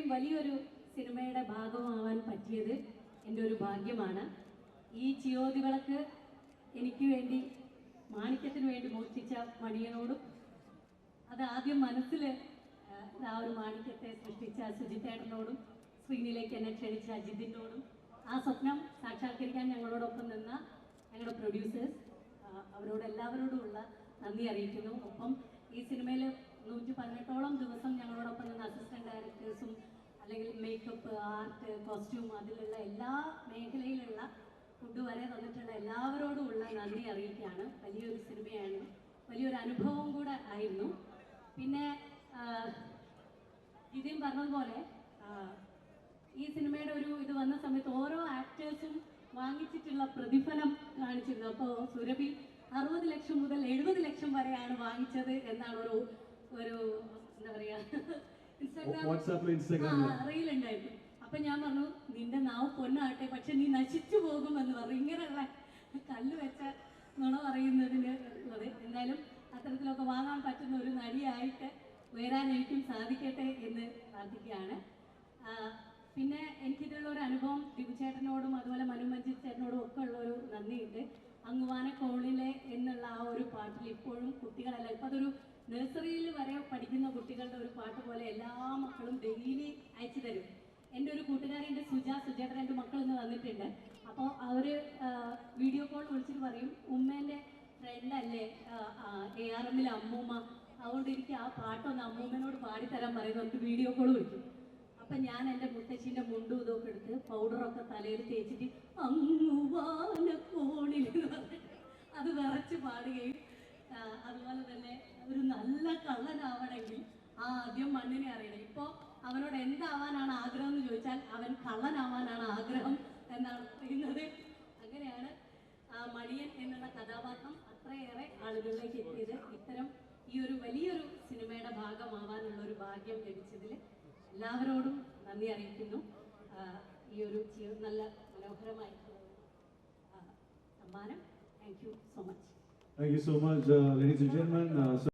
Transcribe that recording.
ഇത്രയും വലിയൊരു സിനിമയുടെ ഭാഗമാവാൻ പറ്റിയത് എൻ്റെ ഒരു ഭാഗ്യമാണ്. ഈ ചിയോതികളൊക്കെ എനിക്ക് വേണ്ടി മാണിക്യത്തിന് വേണ്ടി മോഷ്ടിച്ച മണിയനോടും അത് ആദ്യം മനസ്സിൽ ആ ഒരു മാണിക്യത്തെ സൃഷ്ടിച്ച സുജിത്തേട്ടനോടും സ്ക്രീനിലേക്ക് എന്നെ ക്ഷണിച്ച ജിതിനോടും ആ സ്വപ്നം സാക്ഷാത്കരിക്കാൻ ഞങ്ങളോടൊപ്പം നിന്ന ഞങ്ങളുടെ പ്രൊഡ്യൂസേഴ്സ് അവരോട് എല്ലാവരോടുമുള്ള നന്ദി അറിയിക്കുന്നു. ഒപ്പം ഈ സിനിമയിൽ 118ഓളം ദിവസം ഞങ്ങളോടൊപ്പം നിന്ന അസിസ്റ്റന്റ് ഡയറക്ടേഴ്സും അല്ലെങ്കിൽ മേക്കപ്പ്, ആർട്ട്, കോസ്റ്റ്യൂം അതിലുള്ള എല്ലാ മേഖലയിലുള്ള ഫുഡ് വരെ തന്നിട്ടുള്ള എല്ലാവരോടുമുള്ള നന്ദി അറിയിക്കുകയാണ്. വലിയൊരു സിനിമയാണ്, വലിയൊരു അനുഭവം കൂടെ ആയിരുന്നു. പിന്നെ ജിതിൻ പറഞ്ഞതുപോലെ ഈ സിനിമയുടെ ഒരു ഇത് വന്ന സമയത്ത് ഓരോ ആക്ടേഴ്സും വാങ്ങിച്ചിട്ടുള്ള പ്രതിഫലം കാണിച്ചിരുന്നു. അപ്പോൾ സുരഭി 60 ലക്ഷം മുതൽ 70 ലക്ഷം വരെയാണ് വാങ്ങിച്ചത് എന്നാണ് ഒരു എന്താ പറയാ ഇൻസ്റ്റാഗ്രാം റീലുണ്ടായിരുന്നു. അപ്പൊ ഞാൻ പറഞ്ഞു, നിന്റെ നാവ് പൊന്നാട്ടെ, പക്ഷെ നീ നശിച്ചു പോകുമെന്ന് പറഞ്ഞു. ഇങ്ങനെയുള്ള കല്ല് വെച്ച നുണ പറയുന്നതിന് ഉള്ളത്. എന്തായാലും അത്തരത്തിലൊക്കെ വാങ്ങാൻ പറ്റുന്ന ഒരു നടിയായിട്ട് ഉയരാൻ എനിക്കും സാധിക്കട്ടെ എന്ന് പ്രാർത്ഥിക്കുകയാണ്. പിന്നെ എനിക്കിതിലുള്ള ഒരു അനുഭവം ദിബുചേട്ടനോടും അതുപോലെ മഞ്ജിത് ചേട്ടനോടും ഒക്കെ ഉള്ള ഒരു നന്ദിയുണ്ട്. അങ്ങുവാന കോണിലെ എന്നുള്ള ആ ഒരു പാട്ടിൽ ഇപ്പോഴും കുട്ടികളല്ല, ഇപ്പം അതൊരു നഴ്സറിയിൽ വരെ പഠിക്കുന്ന കുട്ടികളുടെ ഒരു പാട്ട് പോലെ എല്ലാ മക്കളും ഡെയിലി അയച്ചു തരും. എൻ്റെ ഒരു കൂട്ടുകാരിൻ്റെ സുജേട്ടൻ 2 മക്കൾ ഇന്ന് വന്നിട്ടുണ്ട്. അപ്പോൾ അവർ വീഡിയോ കോൾ വിളിച്ചിട്ട് പറയും, ഉമ്മേൻ്റെ ഫ്രണ്ടല്ലേ ARMലെ അമ്മൂമ്മ, അതുകൊണ്ട് എനിക്ക് ആ പാട്ടൊന്ന് അമ്മൂമ്മനോട് പാടിത്തരാൻ പറയും. നമുക്ക് വീഡിയോ കോൾ വിളിക്കും. അപ്പം ഞാൻ എൻ്റെ മുത്തശ്ശീൻ്റെ മുണ്ടും ഇതൊക്കെ എടുത്ത് പൗഡറൊക്കെ തലയിൽ തേച്ചിട്ട് അങ്ങുവാന കോണിൽ അത് വിറച്ച് പാടുകയും, അതുപോലെ തന്നെ ഒരു നല്ല കള്ളനാവണമെങ്കിൽ ആദ്യം മണ്ണിനെ അറിയണം. ഇപ്പോൾ അവനോട് എന്താവാനാണ് ആഗ്രഹം എന്ന് ചോദിച്ചാൽ അവൻ കള്ളനാവാനാണ് ആഗ്രഹം എന്നാണ് പറയുന്നത്. അങ്ങനെയാണ് മണിയൻ എന്നുള്ള കഥാപാത്രം അത്രയേറെ ആളുകളിലേക്ക് എത്തിയത്. ഇത്തരം ഈ ഒരു വലിയൊരു സിനിമയുടെ ഭാഗമാവാനുള്ള ഒരു ഭാഗ്യം ലഭിച്ചതിൽ എല്ലാവരോടും നന്ദി അറിയിക്കുന്നു. ഈ ഒരു നല്ല മനോഹരമായിട്ടുള്ള സമ്മാനം. Thank you so much. Thank you so much, ladies and gentlemen.